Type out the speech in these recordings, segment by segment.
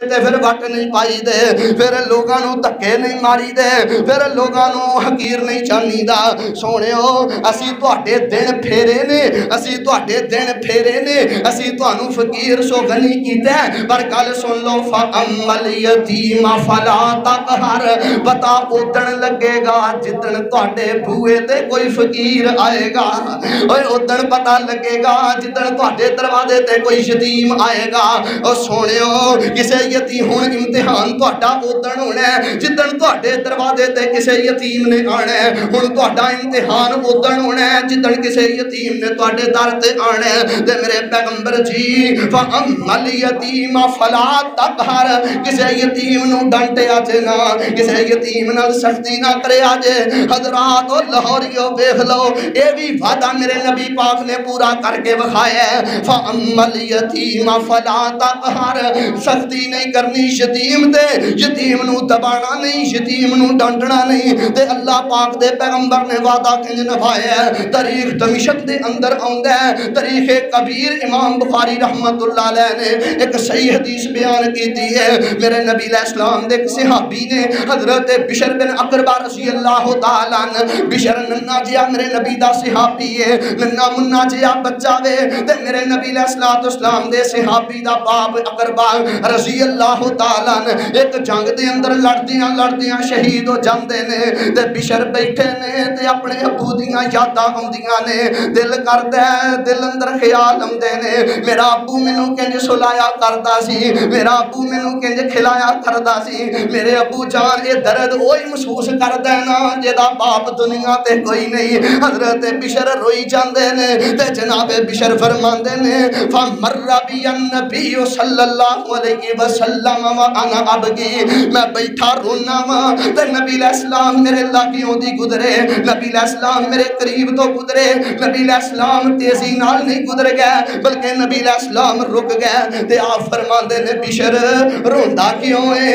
پھر وٹ نہیں پائی دے، پھر لوگاں نو دھکے نہیں ماری دے، پھر لوگاں نو حقیر نہیں چانی دا۔ سونےو اسی تواڈے دن پھیرے نے، اسی تواڈے دن پھیرے نے، اسی تانوں فقیر سو غنی کیتا ہے، پر گل سن لو فَأَمَّا الْيَتِيمَ فَلَا تَقْهَرْ، پتہ اودن لگے گا جدن تواڈے بوئے تے کوئی فقیر آئے گا، اوے اودن پتہ لگے گا جدن تواڈے دروازے تے کوئی یتیم آئے گا۔ او سونےو کسے یتیم ہون امتحان تواڈا اودن ہونا ہے جدن تواڈے دروازے تے کسے یتیم نے آنا ہے، ہن تواڈا امتحان اودن ہونا ہے جدن کسے یتیم نے تواڈے در تے آنا ہے۔ تے میرے پیغمبر جی فَأَمَّا الْيَتِيمَ فَلَا تَقْهَرْ، کسے یتیم نو ڈانٹیا جے نا، کسے یتیم نال سختی نہ کریا جے۔ حضرات او لاہوریو ویکھ لو، اے بھی وعدہ میرے نبی پاک نے پورا کر کے وکھایا ہے۔ فَأَمَّا الْيَتِيمَ فَلَا تَقْهَرْ، سختی نہیں کرنی یتیم تے، یتیم نو دبانا نہیں، یتیم نو ڈانٹنا نہیں۔ تے اللہ پاک دے پیغمبر نے وعدہ کنج نبھایا ہے۔ تاریخ دمشق دے اندر آندا ہے، تاریخ کبیر امام بخاری رحمت اللہ علیہ نے ایک صحیح حدیث بیان کیتی ہے۔ میرے نبی علیہ السلام دے ایک صحابی نے حضرت بشر بن اقربہ رضی اللہ تعالیٰ عنہ، بشر ننا جیا میرے نبی دا صحابی ہے، ننا منا جیا بچہ وے، تے میرے نبی علیہ السلام دے صحابی دا باپ اقربہ رضی اللہ تعالیٰ عنہ ایک جنگ دے اندر لڑدیاں شہید ہو جاندے نے، تے بشر بیٹھے نے تے اپنے ابو دیاں یاداں آندیاں نے، دل کردا ہے، دل اندر خیال آندے نے، میرا ابو مینوں کنج سلایا کردا سی، میرا ابو مینوں کنج کھلایا کردا سی، میرے ابو جان اے درد وہی محسوس کردا ہے نا جیدا باپ دنیا تے کوئی نہیں۔ حضرت بشر روئی جاندے نے تے جناب بشر فرماندے نے فَمَرَّ بِيَ النَّبِيُّ صلی اللہ علیہ وسلم وَأَنَا أَبْكِي، میں بیٹھا رونا وا تے نبی علیہ السلام میرے لاگیوں دی گزرے، نبی علیہ السلام میرے قریب تو گزرے، نبی علیہ السلام تیزی نال نہیں گزر گئے بلکہ نبی علیہ السلام رک گئے تے آپ فرماندے نے بشر روندا کیوں ہے،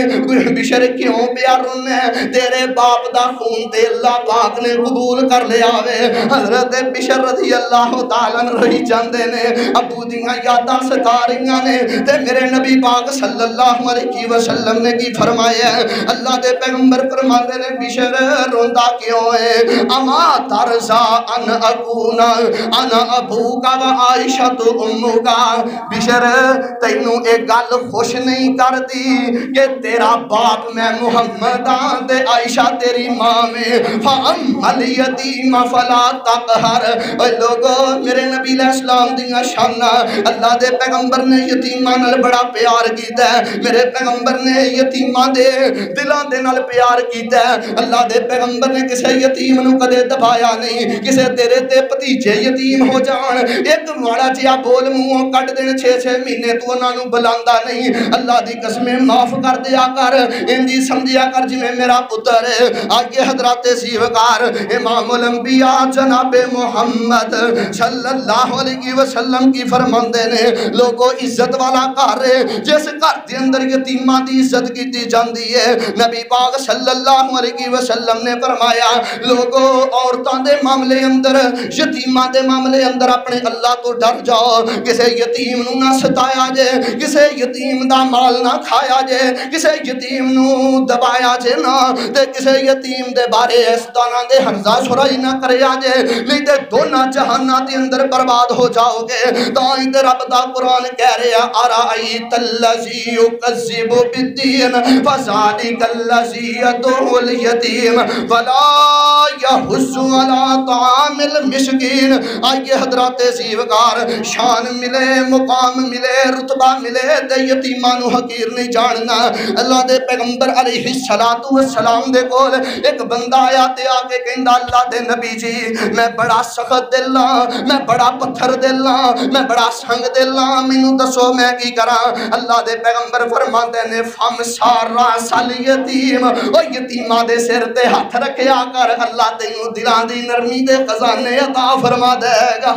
بشر کیوں پیا رونا ہے، تیرے باپ دا خون تے اللہ پاک نے قبول کر لیا وے۔ حضرت بشر رضی اللہ تعالیٰ عنہ رہی جاندے نے، ابو دیاں یاداں ستا رہیاں نے، تے میرے نبی پاک صلی اللہ علیہ وسلم نے کی فرمایا ہے، اللہ دے پیغمبر فرماندے نے بشر روندا کیوں ہے، اما ترضا ان اکون انا ابوکا و عائشہ امکا، بشر تینوں ایک گل خوش نہیں کرتی کہ تیرا باپ میں محمد ہاں تے عائشہ تیری ماں میں، فَأَمَّا الْيَتِيمَ فَلَا تَقْهَرْ۔ اے لوگو میرے نبی علیہ السلام دیاں شانہ، اللہ دے پیغمبر نے یتیماں نال بڑا پیار کیتا ہے، میرے پیغمبر نے یتیماں دے دلان دے نال پیار کیتا ہے، اللہ دے پیغمبر نے کسے یتیم نو کدے دبایا نہیں، کسے تیرے تے پتیجے یتیم ہو جان ایک ماڑا جیا بول منہوں کٹ دین 6 مہینے تو انہاں نو بلاندا نہیں، اللہ دی قسمیں معاف کر دیا کر، انجی سمجھیا کر جی میں میرا پتر ہے۔ آئیے حضرات سیوکار امام الانبیاء جناب محمد صلی اللہ علیہ وسلم کی فرماندے نے لوگوں عزت والا گھر ہے جس گھر دے اندر یتیماں دی عزت کیتی جاندی ہے، نبی پاک صلی اللہ علیہ وسلم نے فرمایا لوگوں عورتاں دے معاملے اندر یتیماں دے معاملے اندر اپنے اللہ تو ڈر جاؤ، کسے یتیم نو نہ ستایا جے، کسے یتیم دا مال نہ کھایا جے، کسے یتیم نو دبایا جے نا، تے کسے یتیم دے بارے اس دانا دے حرزہ سرائی نہ کریا جے، نہیں تے دونہ جہانہ دے اندر برباد ہو جاؤ گے۔ تائیں تے رب دا قرآن کہہ رہے ہیں ارائیت اللذی یکذب بالدین فذالک اللذی یدعو الیتیم ولا یحض علی طعام المسکین۔ آئیے حضرات زیوکار شان ملے، مقام ملے، رتبہ ملے تے یتیمانو حقیر نہیں جاننا۔ اللہ دے پیغمبر علیہ السلام دے کول ایک بندہ آیا تے آگے کہندہ اللہ دے نبی جی میں بڑا سخت دل ہاں، میں بڑا پتھر دل ہاں، میں بڑا سنگ دل ہاں، مینوں دسو میں کی کراں۔ اللہ دے پیغمبر فرماندے نے فَمْسَارَ سَلْ یتیم، او یتیمہ دے سر تے ہاتھ رکھیا کر، اللہ تینوں دلان دی نرمی دے خزانے عطا فرما دے گا۔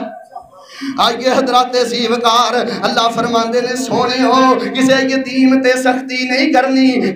آئیے حضرات زیوکار اللہ فرماندے نے سونے ہو کسے یتیم تے سختی نہیں کرنی۔